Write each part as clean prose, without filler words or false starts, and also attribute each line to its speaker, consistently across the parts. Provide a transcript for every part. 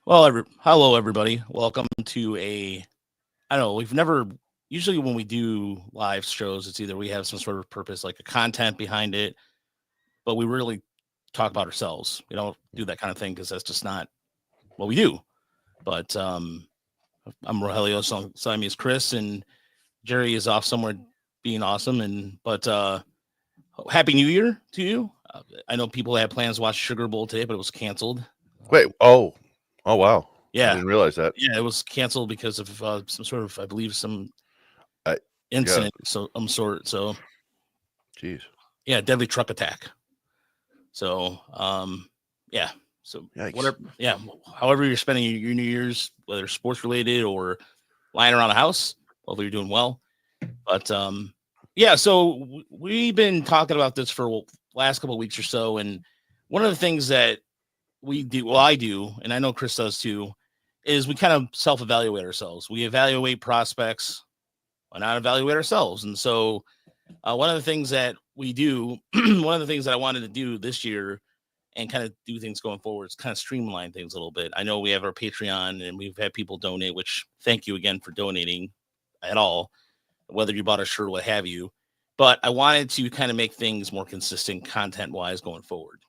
Speaker 1: Well, hello everybody. Welcome to I don't know, we've never usually when we do live shows, it's either we have some sort of purpose, like a content behind it, but we really talk about ourselves. We don't do that kind of thing because that's just not what we do. But I'm Rogelio, so me is Chris, and Jerry is off somewhere being awesome. But Happy New Year to you. I know people had plans to watch Sugar Bowl today, but it was canceled.
Speaker 2: Wait, oh wow.
Speaker 1: Yeah.
Speaker 2: I didn't realize that.
Speaker 1: Yeah, it was canceled because of some sort of, I believe, some incident some sort. So,
Speaker 2: jeez.
Speaker 1: Yeah, deadly truck attack. So, yeah. So
Speaker 2: Yikes.
Speaker 1: whatever, yeah. However you're spending your New Year's, whether sports related or lying around the house, hopefully you're doing well. But yeah. So we've been talking about this for the last couple of weeks or so, and one of the things that we do, well, I do, and I know Chris does too, is we kind of self-evaluate ourselves. We evaluate prospects, why not evaluate ourselves? And so one of the things that we do, one of the things that I wanted to do this year and kind of do things going forward is kind of streamline things a little bit. I know we have our Patreon and we've had people donate, which thank you again for donating at all, whether you bought a shirt or what have you. But I wanted to kind of make things more consistent content-wise going forward.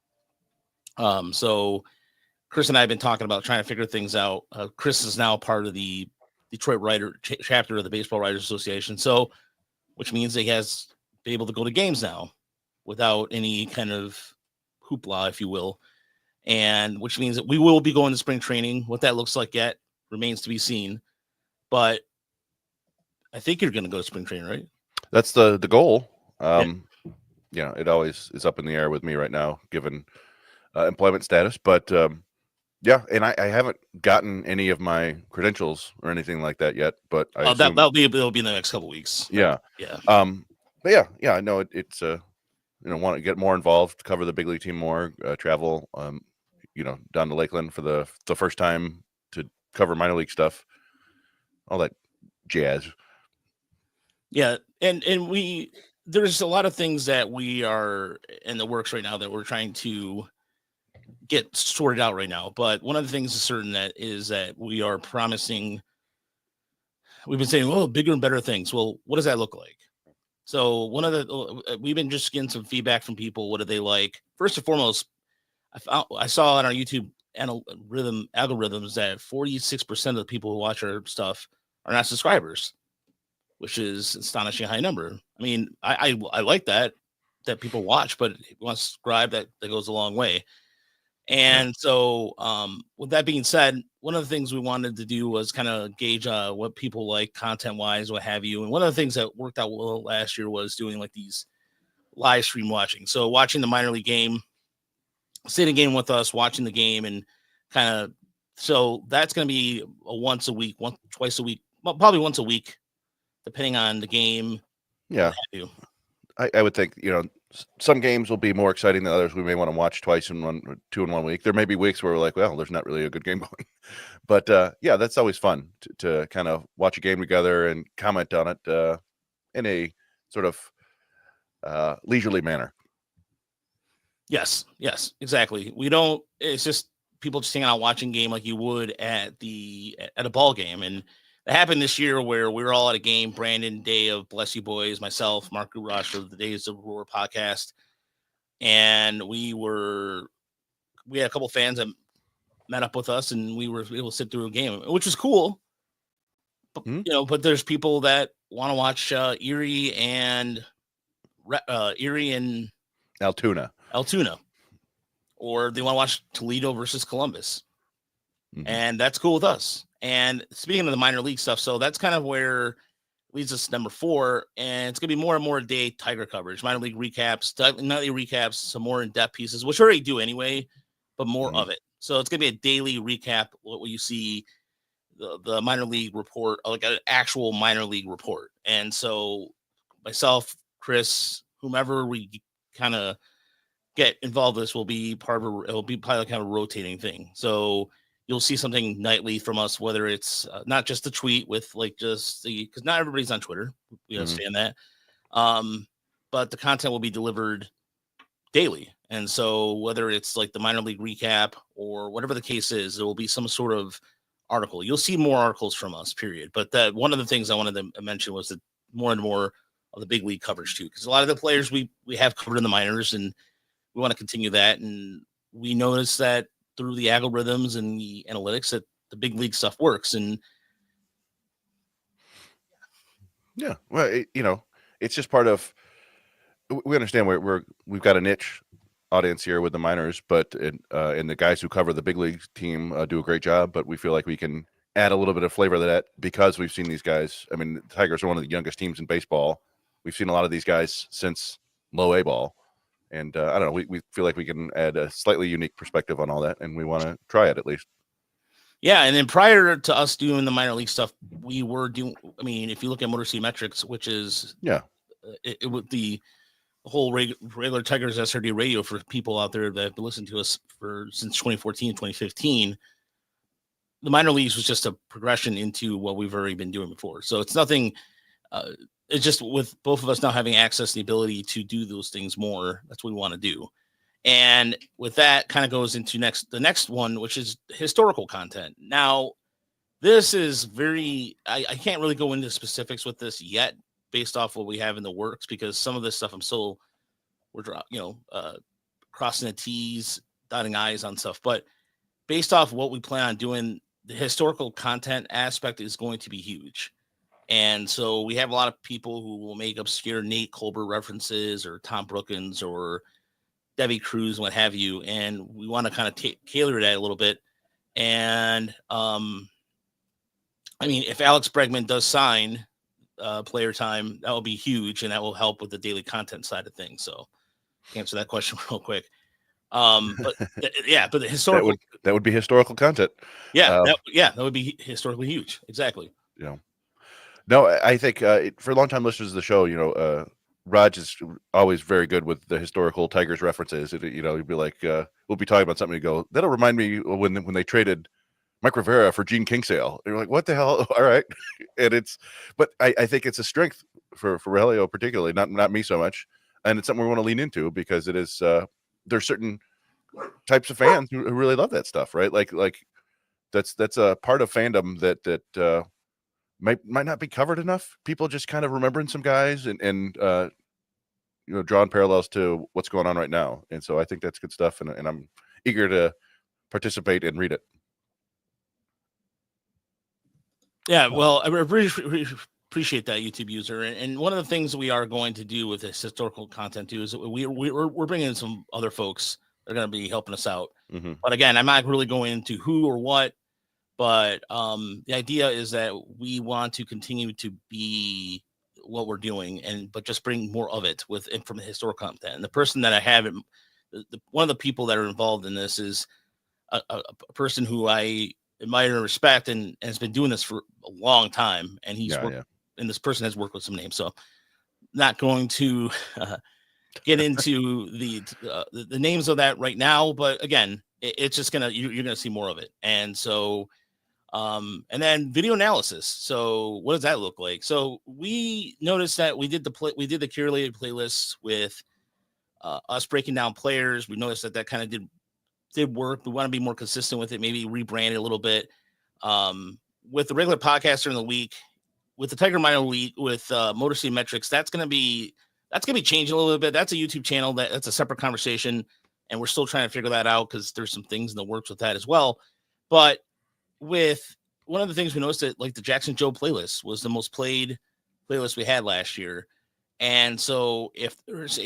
Speaker 1: So Chris and I have been talking about trying to figure things out. Chris is now part of the Detroit chapter of the Baseball Writers Association. So, which means he has been able to go to games now without any kind of hoopla, if you will. And which means that we will be going to spring training. What that looks like yet remains to be seen. But I think you're going to go to spring training, right?
Speaker 2: That's the goal. Yeah, it always is up in the air with me right now, given employment status. But yeah, and I haven't gotten any of my credentials or anything like that yet. But
Speaker 1: that'll be in the next couple of weeks.
Speaker 2: Yeah,
Speaker 1: yeah.
Speaker 2: But yeah, I know it's want to get more involved, cover the big league team more, travel, down to Lakeland for the first time to cover minor league stuff, all that jazz.
Speaker 1: Yeah, and there's a lot of things that we are in the works right now that we're trying to get sorted out right now. But one of the things is certain is that we are promising. We've been saying, "Oh, bigger and better things." Well, what does that look like? So we've been just getting some feedback from people. What do they like? First and foremost, I saw on our YouTube algorithms that 46% of the people who watch our stuff are not subscribers, which is an astonishing high number. I mean, I like that people watch, but if you want to subscribe, that goes a long way. And so with that being said, one of the things we wanted to do was kind of gauge what people like content wise, what have you. And one of the things that worked out well last year was doing like these live stream watching. So watching the minor league game, sitting game with us, watching the game, and kind of, so that's going to be twice a week, well, probably once a week, depending on the game.
Speaker 2: Yeah. I would think, some games will be more exciting than others. We may want to watch two in 1 week. There may be weeks where we're like, well, there's not really a good game going. But yeah, that's always fun to kind of watch a game together and comment on it in a sort of leisurely manner.
Speaker 1: Yes, exactly. It's just people just hanging out watching game like you would at a ball game. And it happened this year where we were all at a game. Brandon, Dave, Bless You Boys, myself, Mark Rush of the Days of Roar podcast. And we had a couple fans that met up with us and we were able to sit through a game, which was cool. But, but there's people that want to watch Erie and
Speaker 2: Altoona,
Speaker 1: or they want to watch Toledo versus Columbus. Mm-hmm. And that's cool with us. And speaking of the minor league stuff, so that's kind of where leads us to number 4. And it's going to be more and more day Tiger coverage, minor league recaps, nightly recaps, some more in-depth pieces, which we already do anyway, but more of it. So it's going to be a daily recap, what you see, the minor league report, like an actual minor league report. And so myself, Chris, whomever we kind of get involved with this will be it'll be probably kind of a rotating thing. So you'll see something nightly from us, whether it's not just the tweet with like just because not everybody's on Twitter. We understand that. but the content will be delivered daily. And so whether it's like the minor league recap or whatever the case is, there will be some sort of article. You'll see more articles from us, period. But that one of the things I wanted to mention was that more and more of the big league coverage too, because a lot of the players we have covered in the minors, and we want to continue that. And we noticed that through the algorithms and the analytics that the big league stuff works. And
Speaker 2: yeah, well, it's just part of. We understand we've got a niche audience here with the minors, but and the guys who cover the big league team do a great job. But we feel like we can add a little bit of flavor to that because we've seen these guys. I mean, the Tigers are one of the youngest teams in baseball. We've seen a lot of these guys since low A ball, and I don't know. We feel like we can add a slightly unique perspective on all that, and we want to try it at least.
Speaker 1: Yeah, and then prior to us doing the minor league stuff, we were doing. I mean, if you look at Motor City Metrics, which is it with the whole regular Tigers SRD radio for people out there that have been listening to us since 2014, 2015. The minor leagues was just a progression into what we've already been doing before. So it's nothing. It's just with both of us now having access to the ability to do those things more. That's what we want to do. And with that kind of goes into the next one, which is historical content. Now, this is very, I can't really go into specifics with this yet based off what we have in the works, because some of this stuff we're crossing the T's, dotting I's on stuff. But based off what we plan on doing, the historical content aspect is going to be huge. And so we have a lot of people who will make obscure Nate Colbert references or Tom Brookins or Debbie Cruz, what have you. And we want to kind of tailor that a little bit. And I mean, if Alex Bregman does sign player time, that will be huge, and that will help with the daily content side of things. So answer that question real quick. But but the historical
Speaker 2: that would be historical content.
Speaker 1: That would be historically huge. Exactly.
Speaker 2: Yeah. No, I think for longtime listeners of the show, Raj is always very good with the historical Tigers references. He'd be like, we'll be talking about something and go, that'll remind me when they traded Mike Rivera for Gene Kingsale. And you're like, what the hell? All right. And but I think it's a strength for Rogelio particularly, not me so much. And it's something we want to lean into because it is, there's certain types of fans who really love that stuff, right? Like that's a part of fandom that might not be covered enough. People just kind of remembering some guys and drawing parallels to what's going on right now. And so I think that's good stuff. And I'm eager to participate and read it.
Speaker 1: Yeah, well, I appreciate that, YouTube user. And one of the things we are going to do with this historical content too is we're bringing in some other folks that are going to be helping us out. Mm-hmm. But again, I'm not really going into who or what. But the idea is that we want to continue to be what we're doing, but just bring more of it from the historical content. And the person that I have, one of the people that are involved in this is a person who I admire and respect, and has been doing this for a long time. And and this person has worked with some names, so not going to get into the names of that right now. But again, it's just you're gonna see more of it, and so. And then video analysis. So what does that look like? So we noticed that we did the curated playlists with us breaking down players. We noticed that kind of did work. We want to be more consistent with it, maybe rebrand it a little bit. With the regular podcast during the week, with the Tiger Minor League, with Motor City Metrics, that's gonna be changing a little bit. That's a YouTube channel that's a separate conversation, and we're still trying to figure that out because there's some things in the works with that as well. But with one of the things we noticed that like the Jackson Joe playlist was the most played playlist we had last year. And so if there's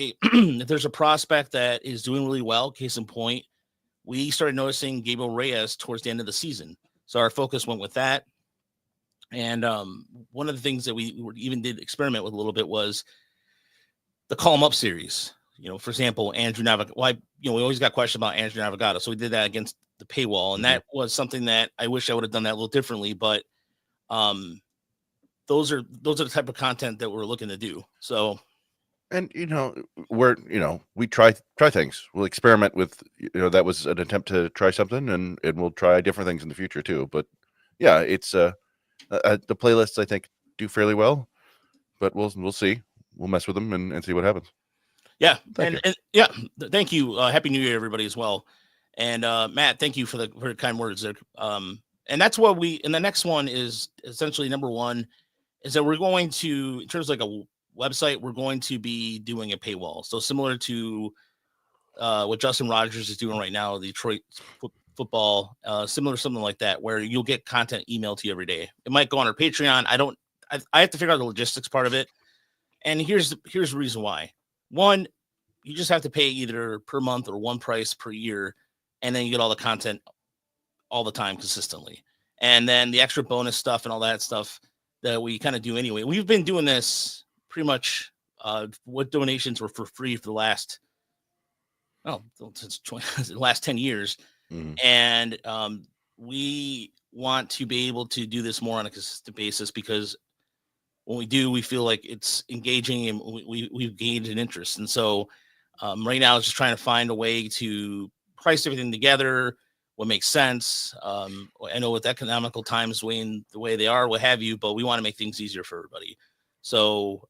Speaker 1: a prospect that is doing really well, case in point, we started noticing Gabriel Reyes towards the end of the season. So our focus went with that. And one of the things that we even did experiment with a little bit was the Call 'em Up series. For example, Andrew Navigado. We always got questions about Andrew Navigado. So we did that against the paywall, and that was something that I wish I would have done that a little differently, but those are the type of content that we're looking to do. So,
Speaker 2: and we try things. We'll experiment with that was an attempt to try something, and we'll try different things in the future too. But yeah, it's the playlists I think do fairly well, but we'll see. mess with them and see what happens.
Speaker 1: Yeah.
Speaker 2: Thank
Speaker 1: you. Thank you. Happy New Year, everybody, as well. And Matt, thank you for the kind words there. And that's what and the next one is essentially number one is that we're going to, in terms of like a website, we're going to be doing a paywall. So similar to what Justin Rogers is doing right now, the Detroit football, similar, something like that, where you'll get content emailed to you every day. It might go on our Patreon. I have to figure out the logistics part of it. And here's the reason why. One, you just have to pay either per month or one price per year, and then you get all the content all the time consistently. And then the extra bonus stuff and all that stuff that we kind of do anyway. We've been doing this pretty much what donations were for free for the last since the last 10 years.
Speaker 2: Mm-hmm.
Speaker 1: And we want to be able to do this more on a consistent basis, because when we do, we feel like it's engaging and we've gained an interest. And so right now it's just trying to find a way to price everything together, what makes sense. I know with economical times weighing the way they are, what have you, but we want to make things easier for everybody. So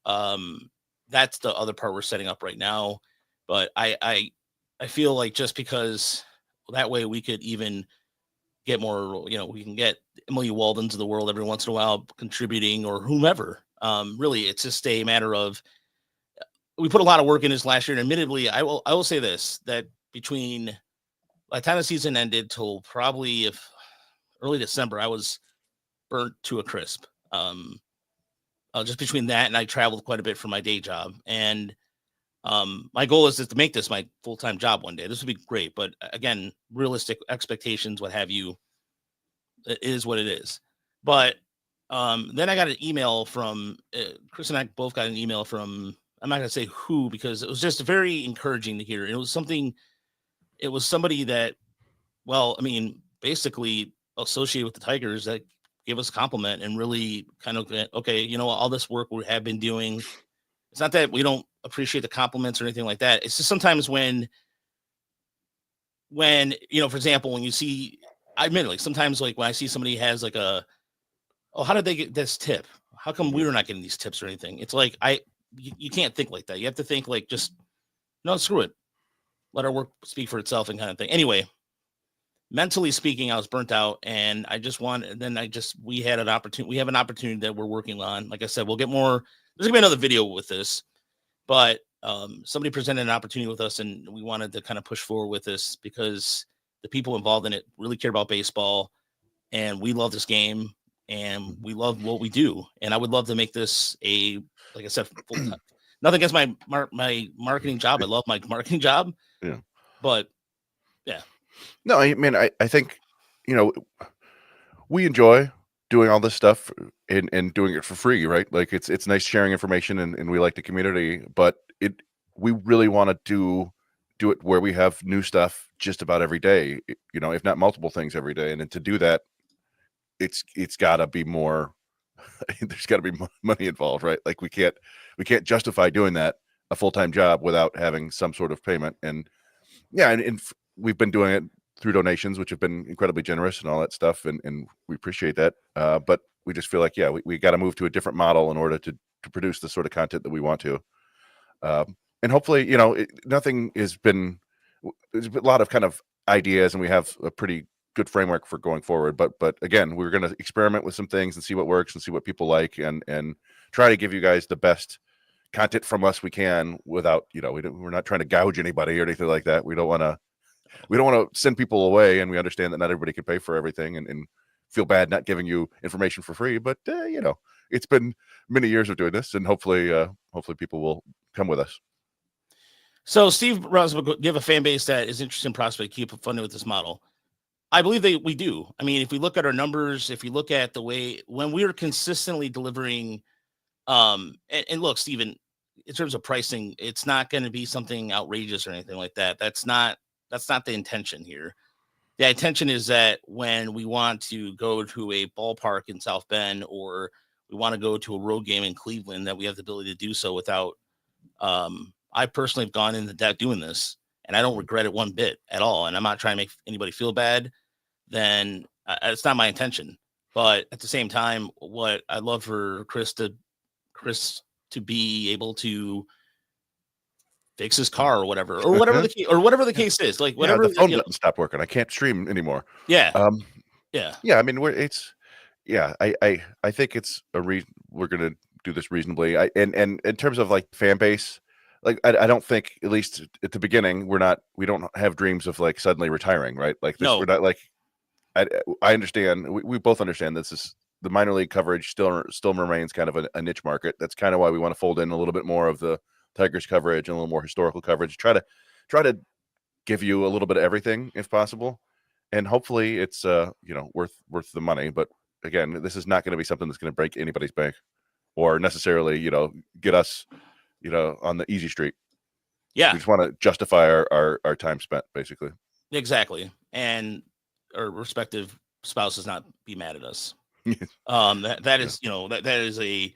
Speaker 1: that's the other part we're setting up right now. But I feel like just because that way we could even get more, we can get Emily Waldens of the world every once in a while contributing, or whomever. Really, it's just a matter of, we put a lot of work in this last year. And admittedly, I will say this, that between by the time the season ended till probably early December, I was burnt to a crisp. Just between that, and I traveled quite a bit for my day job. And my goal is to make this my full-time job one day. This would be great, but again, realistic expectations, what have you, it is what it is. But then I got an email from Chris, and I both got an email from, I'm not going to say who, because it was just very encouraging to hear. It was somebody that, basically associated with the Tigers, that gave us a compliment and really kind of, okay, all this work we have been doing. It's not that we don't appreciate the compliments or anything like that. It's just sometimes when for example, when you see, I admit, like sometimes like when I see somebody has like how did they get this tip? How come we're not getting these tips or anything? It's like, you can't think like that. You have to think like, just, no, screw it. Let our work speak for itself and kind of thing. Anyway, mentally speaking, I was burnt out, and we have an opportunity that we're working on. Like I said, we'll get more. There's gonna be another video with this, but somebody presented an opportunity with us, and we wanted to kind of push forward with this because the people involved in it really care about baseball, and we love this game, and we love what we do. And I would love to make this like I said, full time. Nothing against my marketing job. I love my marketing job.
Speaker 2: Yeah.
Speaker 1: But yeah.
Speaker 2: No, I mean, I think, we enjoy doing all this stuff and doing it for free, right? Like it's nice sharing information, and we like the community, but we really want to do it where we have new stuff just about every day, if not multiple things every day. And then to do that, it's gotta be more, there's gotta be money involved, right? Like we can't justify doing that a full-time job without having some sort of payment. And yeah, and we've been doing it through donations, which have been incredibly generous and all that stuff. And we appreciate that. But we just feel like, yeah, we got to move to a different model in order to produce the sort of content that we want to. And hopefully, nothing there's been a lot of kind of ideas, and we have a pretty good framework for going forward. But again, we're going to experiment with some things and see what works and see what people like, and try to give you guys the best content from us we can without, we're not trying to gouge anybody or anything like that. We don't want to send people away, and we understand that not everybody can pay for everything, and feel bad not giving you information for free. But it's been many years of doing this, and hopefully people will come with us.
Speaker 1: So Steve Rosberg, you have a fan base that is interested in prospect, keep funding with this model. I believe we do. I mean, if we look at our numbers, if you look at the way when we're consistently delivering, and look, Steven, in terms of pricing, it's not going to be something outrageous or anything like that. That's not the intention here. The intention is that when we want to go to a ballpark in South Bend, or we want to go to a road game in Cleveland, that we have the ability to do so without, I personally have gone into debt doing this, and I don't regret it one bit at all. And I'm not trying to make anybody feel bad. Then it's not my intention. But at the same time, what I'd love for Chris to be able to fix his car or whatever the case is. Like whatever
Speaker 2: the phone button stopped working. I can't stream anymore.
Speaker 1: Yeah.
Speaker 2: Yeah. I mean, I think it's we're gonna do this reasonably. And in terms of like fan base, like I don't think, at least at the beginning, we don't have dreams of like suddenly retiring, right? Like this, we're not like. I understand. We both understand this is the minor league coverage still remains kind of a niche market. That's kind of why we want to fold in a little bit more of the Tigers coverage and a little more historical coverage. Try to give you a little bit of everything if possible, and hopefully it's worth the money. But again, this is not going to be something that's going to break anybody's bank or necessarily get us on the easy street.
Speaker 1: Yeah,
Speaker 2: we just want to justify our time spent, basically.
Speaker 1: Exactly, and our respective spouses not be mad at us. That is that is a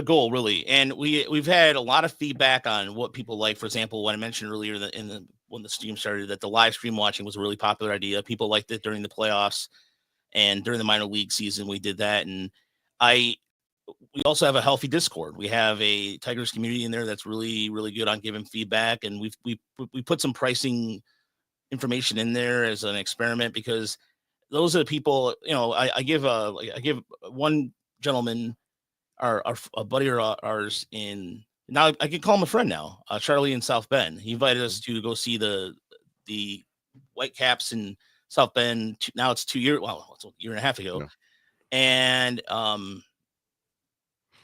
Speaker 1: goal, really. And we've had a lot of feedback on what people like. For example, when I mentioned earlier that when the stream started, that the live stream watching was a really popular idea. People liked it during the playoffs and during the minor league season. We did that, and we also have a healthy Discord. We have a Tigers community in there that's really, really good on giving feedback, and we put some pricing information in there as an experiment, because those are the people. I give one gentleman, a buddy of ours in, now I can call him a friend now, Charlie in South Bend. He invited us to go see the Whitecaps in South Bend. Now it's 2 years. Well, it's a year and a half ago. Yeah. And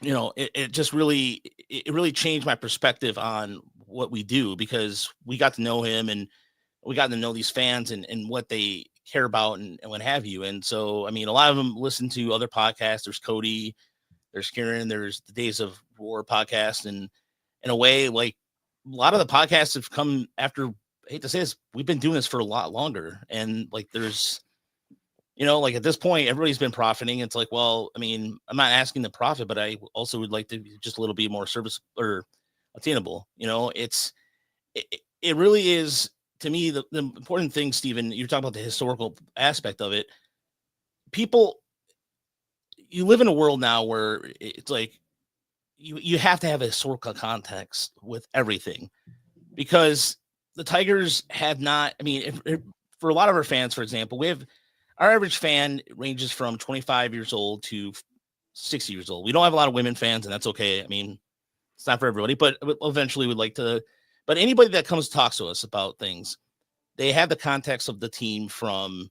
Speaker 1: it just really changed my perspective on what we do, because we got to know him and we got to know these fans and what they care about and what have you. And so, I mean, a lot of them listen to other podcasts. There's Cody, there's Kieran, there's the Days of War podcast. And in a way, like, a lot of the podcasts have come after, I hate to say this, we've been doing this for a lot longer. And like, there's, like at this point, everybody's been profiting. It's like, well, I mean, I'm not asking the profit, but I also would like to be just a little bit more service or attainable. It really is, to me, the important thing, Stephen, you're talking about the historical aspect of it. People, you live in a world now where it's like you have to have a historical context with everything, because the Tigers have not. I mean, for a lot of our fans, for example, our average fan ranges from 25 years old to 60 years old. We don't have a lot of women fans, and that's okay. I mean, it's not for everybody, but eventually we'd like to. But anybody that comes to talk to us about things, they have the context of the team from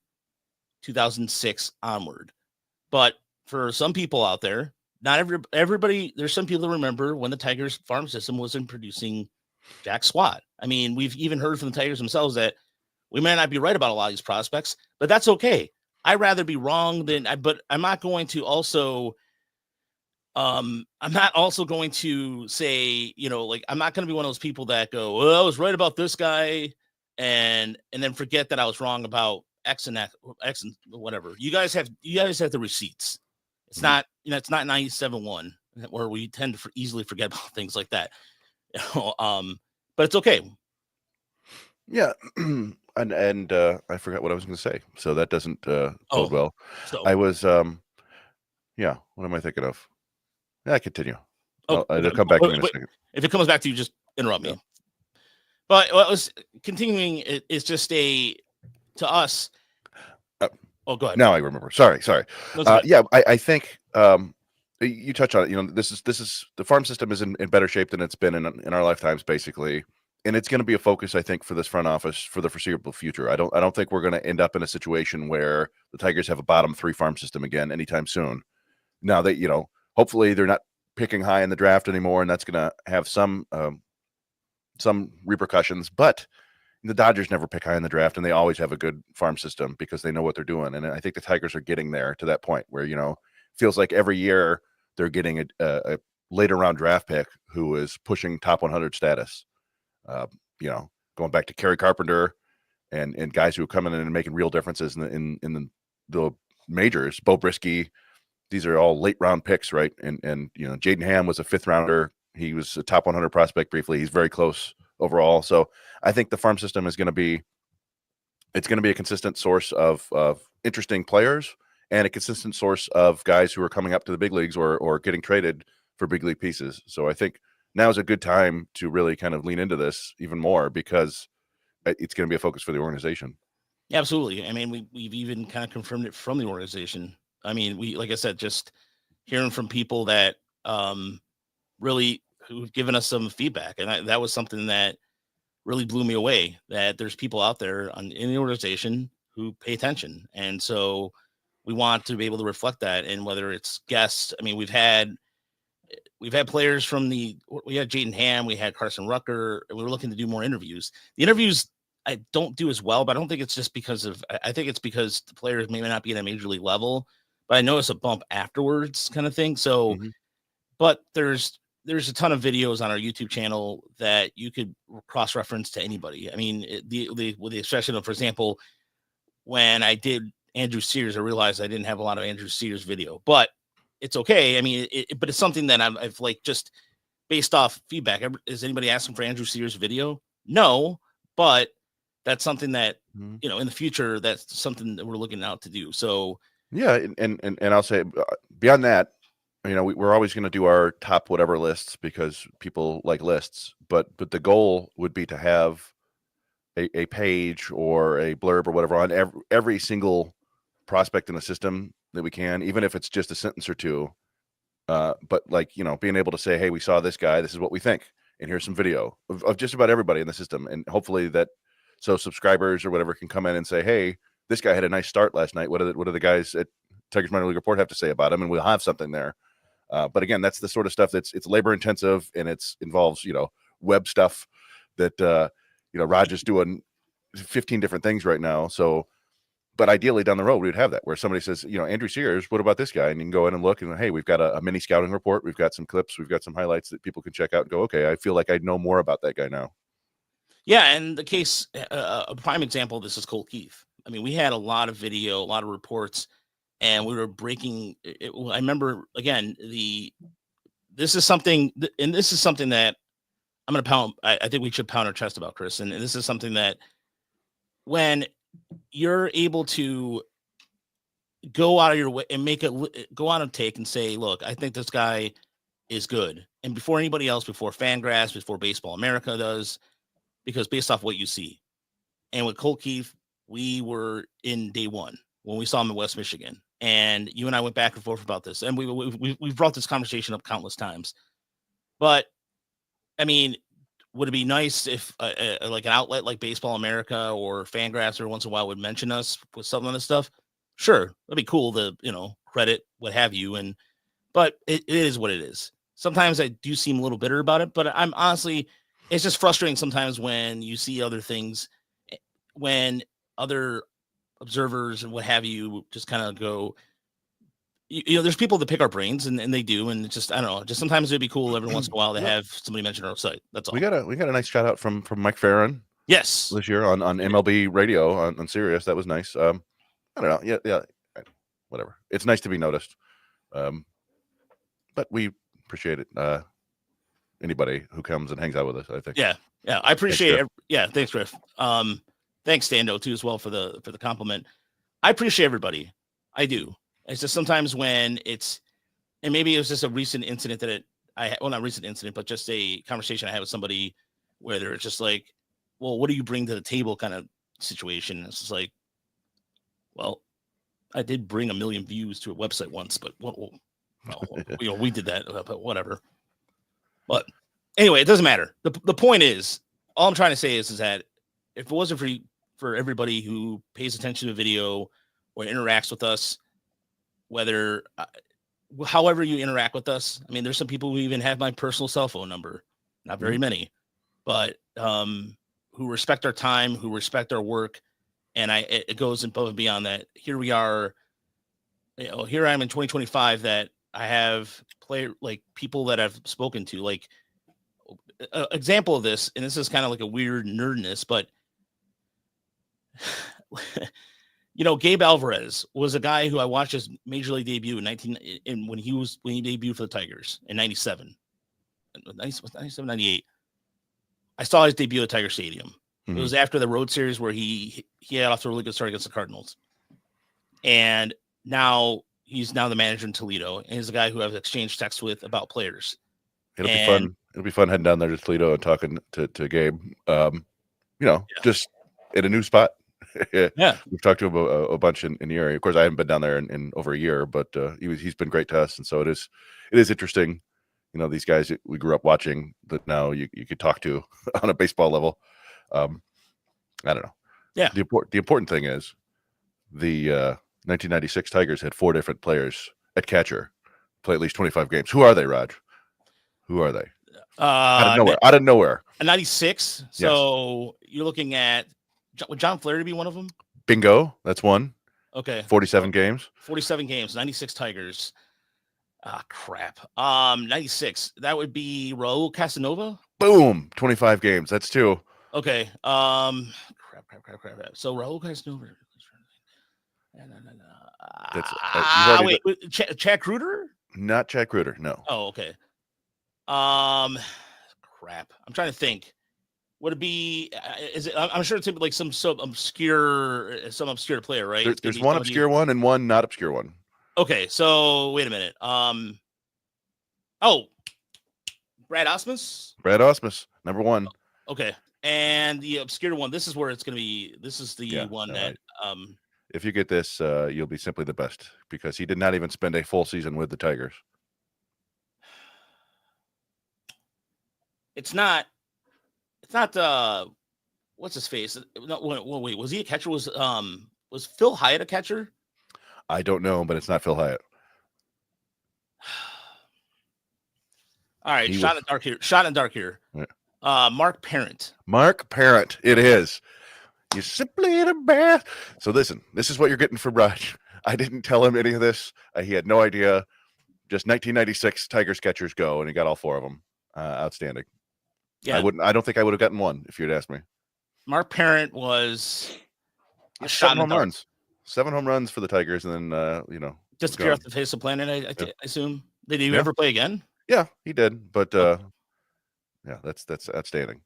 Speaker 1: 2006 onward. But for some people out there, not everybody, there's some people that remember when the Tigers farm system wasn't producing jack squat. I mean, we've even heard from the Tigers themselves that we may not be right about a lot of these prospects, but that's okay. I'd rather be wrong but I'm not going to also, I'm not also going to say, I'm not going to be one of those people that go, well, I was right about this guy and then forget that I was wrong about X and whatever. You guys have the receipts. It's not, it's not 97.1 where we tend to easily forget about things like that. But it's okay.
Speaker 2: Yeah. And I forgot what I was going to say, so that doesn't bode well. So. I was, yeah. What am I thinking of? Yeah, continue. It'll come back to me in a second.
Speaker 1: If it comes back to you, just interrupt me. But what was continuing is just to us. Go ahead.
Speaker 2: Now I remember. Sorry. Yeah, I think you touch on it. This is the farm system is in better shape than it's been in our lifetimes, basically. And it's going to be a focus, I think, for this front office for the foreseeable future. I don't think we're going to end up in a situation where the Tigers have a bottom 3 farm system again anytime soon. Now that, hopefully they're not picking high in the draft anymore, and that's going to have some repercussions. But the Dodgers never pick high in the draft, and they always have a good farm system because they know what they're doing. And I think the Tigers are getting there to that point where, feels like every year they're getting a later round draft pick who is pushing top 100 status. Going back to Kerry Carpenter and guys who are coming in and making real differences in the majors. Bo Brisky, these are all late round picks, right? And Jaden Ham was a 5th rounder. He was a top 100 prospect briefly. He's very close overall. So I think the farm system is going to be a consistent source of interesting players and a consistent source of guys who are coming up to the big leagues or getting traded for big league pieces. So I think now is a good time to really kind of lean into this even more, because it's going to be a focus for the organization.
Speaker 1: Absolutely. I mean, we've even kind of confirmed it from the organization. I mean, like I said, just hearing from people that really who've given us some feedback, and that was something that really blew me away. That there's people out there in the organization who pay attention, and so we want to be able to reflect that. And whether it's guests, I mean, we've had players from we had Jaden Ham, we had Carson Rucker, and we were looking to do more interviews. The interviews I don't do as well, but I don't think it's just because of, I think it's because the players may not be at a major league level, but I notice a bump afterwards kind of thing. So, but there's a ton of videos on our YouTube channel that you could cross-reference to anybody. I mean, with the exception of, for example, when I did Andrew Sears, I realized I didn't have a lot of Andrew Sears video, but it's okay. I mean, but it's something that I've like just based off feedback. Is anybody asking for Andrew Sears video? No, but that's something that, you know, in the future, that's something that we're looking out to do. So
Speaker 2: yeah, and I'll say beyond that, you know, we're always going to do our top whatever lists because people like lists, but the goal would be to have a page or a blurb or whatever on every single prospect in the system that we can, even if it's just a sentence or two. But like, you know, being able to say, hey, we saw this guy, this is what we think, and here's some video of just about everybody in the system, and hopefully that so subscribers or whatever can come in and say, hey, this guy had a nice start last night. What do the guys at Tigers Minor League Report have to say about him? And we'll have something there. But again, that's the sort of stuff it's labor intensive, and involves, you know, web stuff that you know, Raj is doing 15 different things right now. So, but ideally down the road, we would have that where somebody says, you know, Andrew Sears, what about this guy? And you can go in and look and, hey, we've got a mini scouting report. We've got some clips. We've got some highlights that people can check out and go, okay, I feel like I know more about that guy now.
Speaker 1: Yeah, and the case, a prime example of this is Cole Keith. I mean, we had a lot of video, a lot of reports, and we were breaking. I remember, again, this is something that I'm going to pound. I think we should pound our chest about, Chris. And this is something that when you're able to go out of your way and go out and take and say, look, I think this guy is good. And before anybody else, before Fangraphs, before Baseball America does, because based off what you see. And with Cole Keith, we were in day one when we saw him in West Michigan. And you and I went back and forth about this. And we've brought this conversation up countless times. But, I mean, would it be nice if like an outlet like Baseball America or Fangraphs every once in a while would mention us with some of this stuff? Sure. That'd be cool to, you know, credit, what have you. But it is what it is. Sometimes I do seem a little bitter about it, but I'm honestly, it's just frustrating sometimes when you see other things, when other observers and what have you just kind of go, you know, there's people that pick our brains and they do. And it's just, I don't know, just sometimes it'd be cool every once in a while to have somebody mention our site. That's all.
Speaker 2: We got a nice shout out from Mike Farron.
Speaker 1: Yes.
Speaker 2: This year on MLB radio on Sirius. That was nice. I don't know. Yeah. Whatever. It's nice to be noticed. But we appreciate it. Anybody who comes and hangs out with us, I think.
Speaker 1: Yeah. I appreciate it. Yeah. Thanks, Griff. Thanks, Stando, too, as well for the compliment. I appreciate everybody. I do. It's just sometimes when and maybe it was just a recent incident not recent incident, but just a conversation I had with somebody where they're just like, well, what do you bring to the table kind of situation? And it's just like, well, I did bring 1 million views to a website once, but you know, we did that, but whatever. But anyway, it doesn't matter. The point is, all I'm trying to say is that if it wasn't for everybody who pays attention to the video or interacts with us, whether however you interact with us, I mean, there's some people who even have my personal cell phone number, not very many, but who respect our time, who respect our work, and it goes above and beyond that. Here we are, you know, here I am in 2025 that I have people that I've spoken to, like example of this, and this is kind of like a weird nerdness, but you know, Gabe Alvarez was a guy who I watched his major league debut when he debuted for the Tigers in 97, 98. I saw his debut at Tiger Stadium. It was after the road series where he had off to a really good start against the Cardinals. And now he's now the manager in Toledo, and he's a guy who I've exchanged texts with about players.
Speaker 2: It'll be fun. It'll be fun heading down there to Toledo and talking to Gabe. Just in a new spot.
Speaker 1: Yeah,
Speaker 2: we've talked to him a bunch in the area. Of course, I haven't been down there in over a year, but he's been great to us, and so it is interesting. These guys that we grew up watching that now you could talk to on a baseball level. I don't know.
Speaker 1: Yeah.
Speaker 2: The important thing is the 1996 Tigers had 4 different players at catcher play at least 25 games. Who are they, Raj? Who are they? Out of nowhere.
Speaker 1: A 96. So you're looking at would John Flaherty be one of them?
Speaker 2: Bingo. That's one.
Speaker 1: Okay.
Speaker 2: 47 games.
Speaker 1: 47 games. 96 Tigers. Crap. 96. That would be Raul Casanova.
Speaker 2: Boom. 25 games. That's 2.
Speaker 1: Okay. Crap. So Raul Casanova.
Speaker 2: Wait.
Speaker 1: Chad Kruger?
Speaker 2: Not Chad Kruger. No.
Speaker 1: Oh, okay. Crap. I'm trying to think. Would it be? Is it? I'm sure it's like some obscure player, right?
Speaker 2: There's one obscure one and one not obscure one.
Speaker 1: Okay, so wait a minute. Brad Osmus.
Speaker 2: Brad Osmus, number 1.
Speaker 1: Okay, and the obscure one. This is where it's going to be. This is the one that.
Speaker 2: If you get this, you'll be simply the best because he did not even spend a full season with the Tigers.
Speaker 1: It's not. What's his face? No, wait. Was he a catcher? Was Phil Hyatt a catcher?
Speaker 2: I don't know, but it's not Phil Hyatt.
Speaker 1: All right, shot in the dark here.
Speaker 2: Yeah.
Speaker 1: Mark Parent.
Speaker 2: Mark Parent. It is. You're simply the best. So listen, this is what you're getting from Raj. I didn't tell him any of this. He had no idea. Just 1996 Tigers catchers go, and he got all 4 of them. Outstanding. Yeah, I don't think I would have gotten one if you'd asked me.
Speaker 1: Mark Parent was
Speaker 2: 7 home runs. 7 home runs for the Tigers, and then
Speaker 1: disappear off the face of the planet. I assume. Did he ever play again?
Speaker 2: Yeah, he did. But yeah, that's outstanding.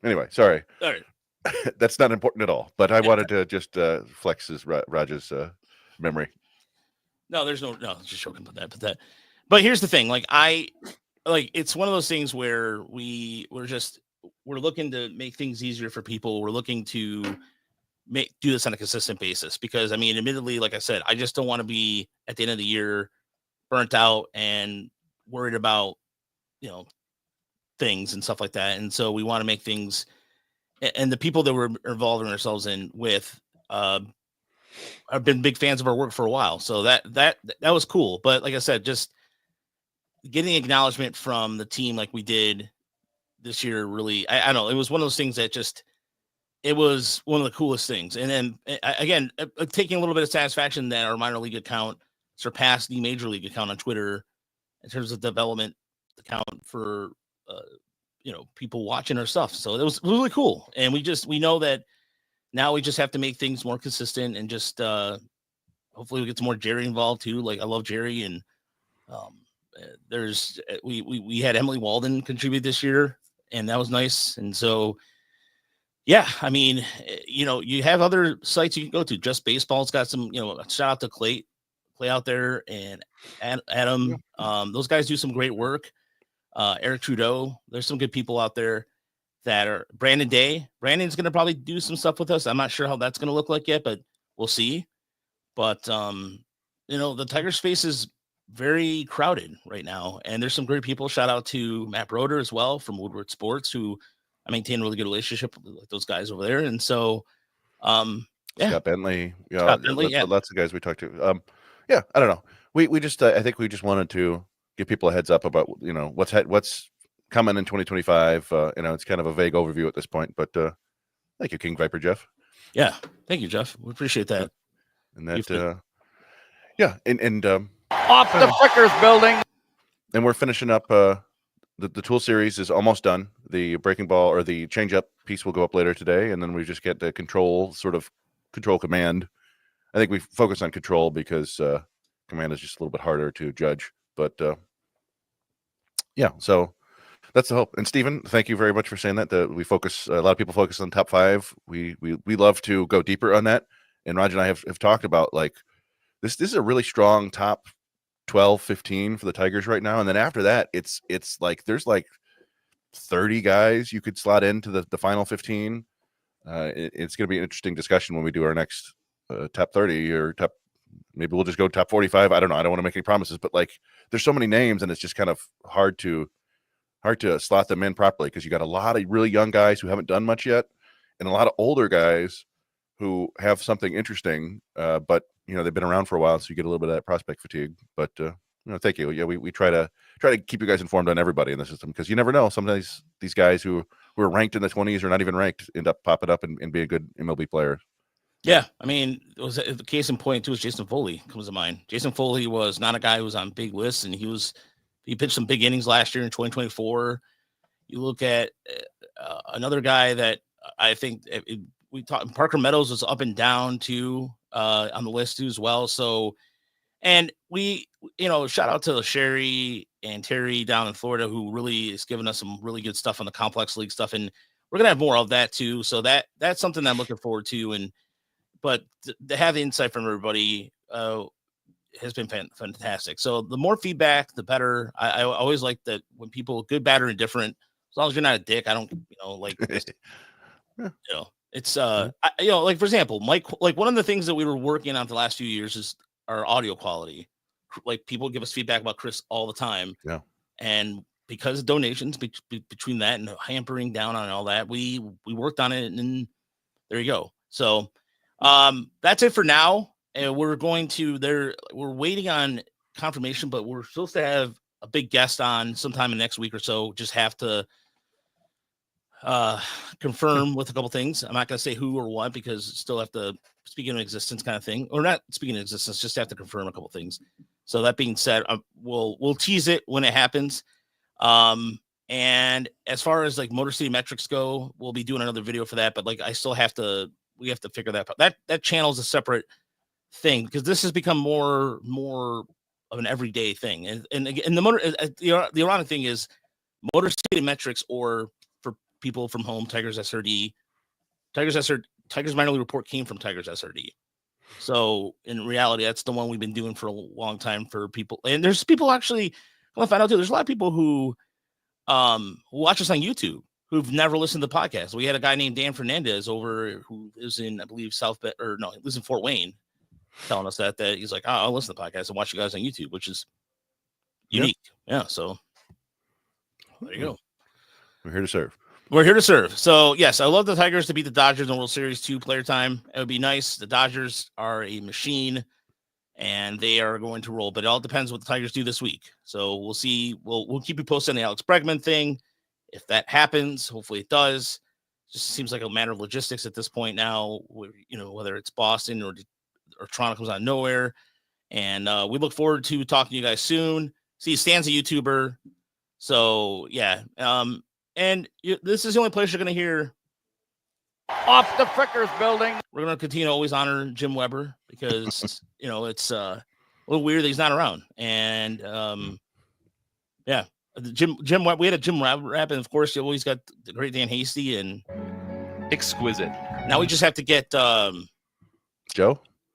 Speaker 2: Anyway, sorry.
Speaker 1: All right.
Speaker 2: That's not important at all. But I wanted to just flex Raj's memory.
Speaker 1: No, there's no just joking about that. But here's the thing, it's one of those things where we're looking to make things easier for people. We're looking to do this on a consistent basis because, I mean, admittedly, like I said, I just don't want to be at the end of the year burnt out and worried about, things and stuff like that. And so we want to make things, and the people that we're involving ourselves in with have been big fans of our work for a while. So that was cool. But like I said, just getting acknowledgement from the team like we did this year, really, I don't know. It was one of those things that it was one of the coolest things. And then again, taking a little bit of satisfaction that our minor league account surpassed the major league account on Twitter in terms of development account for, people watching our stuff. So it was really cool. And we know that now we just have to make things more consistent and just hopefully we get some more Jerry involved too. Like I love Jerry, and we had Emily Walden contribute this year, and that was nice. And so, yeah, I mean, you have other sites you can go to. Just Baseball's got some, shout out to Clay out there and Adam. Those guys do some great work. Eric Trudeau, there's some good people out there that are Brandon Day. Brandon's going to probably do some stuff with us. I'm not sure how that's going to look like yet, but we'll see. But, the Tiger space is very crowded right now, and there's some great people. Shout out to Matt Broder as well from Woodward Sports, who I maintain a really good relationship with those guys over there. And so,
Speaker 2: Scott Bentley, lots of guys we talked to. I don't know. We just, I think we just wanted to give people a heads up about, what's coming in 2025. It's kind of a vague overview at this point, but thank you, King Viper Jeff.
Speaker 1: Yeah, thank you, Jeff. We appreciate that.
Speaker 2: And that,
Speaker 3: off the Frickers building.
Speaker 2: And we're finishing up. The tool series is almost done. The breaking ball or the changeup piece will go up later today, and then we just get the control command. I think we focus on control because command is just a little bit harder to judge. But so that's the hope. And Stephen, thank you very much for saying that. A lot of people focus on top 5. We love to go deeper on that. And Raj and I have talked about this is a really strong top 12, 15 for the Tigers right now. And then after that, it's like there's like 30 guys you could slot into the final 15. It's going to be an interesting discussion when we do our next top 30 or top. Maybe we'll just go top 45. I don't know. I don't want to make any promises, but like there's so many names and it's just kind of hard to slot them in properly because you got a lot of really young guys who haven't done much yet and a lot of older guys who have something interesting, but they've been around for a while, so you get a little bit of that prospect fatigue. But thank you. Yeah, we try to keep you guys informed on everybody in the system because you never know. Sometimes these guys who are ranked in the 20s or not even ranked end up popping up and being good MLB players.
Speaker 1: Yeah, I mean, it was the case in point too. Is Jason Foley comes to mind. Jason Foley was not a guy who was on big lists, and he pitched some big innings last year in 2024. You look at another guy that I think we talked. Parker Meadows was up and down too on the list too as well. So, and we, shout out to Sherry and Terry down in Florida who really is giving us some really good stuff on the complex league stuff, and we're gonna have more of that too. So that's something I'm looking forward to, but to have the insight from everybody has been fantastic. So the more feedback, the better. I always like that when people good, bad, or indifferent. As long as you're not a dick, I don't like this. It's like for example, Mike. Like one of the things that we were working on the last few years is our audio quality. Like people give us feedback about Chris all the time.
Speaker 2: Yeah,
Speaker 1: and because of donations between that and hampering down on all that, we worked on it, and there you go. So. That's it for now. And we're waiting on confirmation, but we're supposed to have a big guest on sometime in the next week or so. Just have to confirm with a couple things. I'm not going to say who or what because still have to speak into existence kind of thing, or not speaking in existence, just have to confirm a couple things. So that being said, we'll tease it when it happens. And as far as like Motor City metrics go, we'll be doing another video for that, but like I still have to we have to figure that out. That channel is a separate thing because this has become more of an everyday thing. And the motor, the ironic thing is Motor City metrics, or for people from home, Tigers SRD, Tigers minor league report came from Tigers SRD. So in reality, that's the one we've been doing for a long time for people. And there's people actually, I'm gonna find out too. There's a lot of people who watch us on YouTube who've never listened to the podcast. We had a guy named Dan Fernandez over who is in, I believe, he lives in Fort Wayne, telling us that he's like, I'll listen to the podcast and watch you guys on YouTube, which is unique. Yeah. So there you go.
Speaker 2: We're here to serve.
Speaker 1: We're here to serve. So yes, I love the Tigers to beat the Dodgers in World Series 2 player time. It would be nice. The Dodgers are a machine and they are going to roll, but it all depends what the Tigers do this week. So we'll see. We'll keep you posted on the Alex Bregman thing. If that happens, hopefully it does. Just seems like a matter of logistics at this point now, whether it's Boston or Toronto comes out of nowhere. And we look forward to talking to you guys soon. See, Stan's a YouTuber. So, yeah. This is the only place you're going to hear
Speaker 3: off the Frickers building.
Speaker 1: We're going to continue to always honor Jim Weber because, it's a little weird that he's not around. And, yeah. Jim, we had a Jim rap, and of course, you always got the great Dan Hasty and
Speaker 4: exquisite.
Speaker 1: Now we just have to get
Speaker 2: Joe.
Speaker 1: We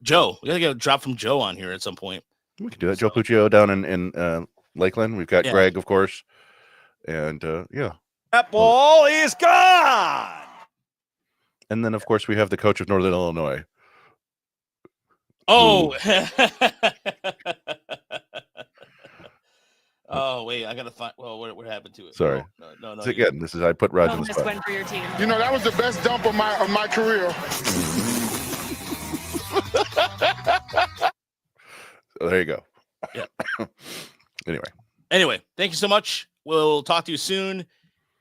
Speaker 1: got to get a drop from Joe on here at some point.
Speaker 2: We can do that. Joe Puccio down in Lakeland. We've got Greg, of course, and
Speaker 3: that ball is gone.
Speaker 2: And then, of course, we have the coach of Northern Illinois.
Speaker 1: Oh. Oh, wait, I got to find. Well, what happened to it?
Speaker 2: Sorry.
Speaker 1: No.
Speaker 2: Again, this is I put Rod in the spot.
Speaker 5: Win for your team.
Speaker 6: That was the best dump of my career.
Speaker 2: So there you go.
Speaker 1: Yeah.
Speaker 2: Anyway,
Speaker 1: thank you so much. We'll talk to you soon.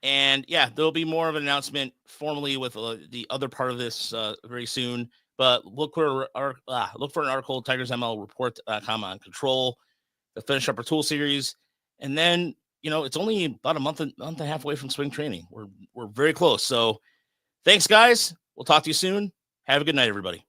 Speaker 1: And yeah, there'll be more of an announcement formally with the other part of this very soon. But look for an article, TigersMLReport.com on Control to finish up our tool series. And then, it's only about a month and a half away from spring training. We're very close. So thanks, guys. We'll talk to you soon. Have a good night, everybody.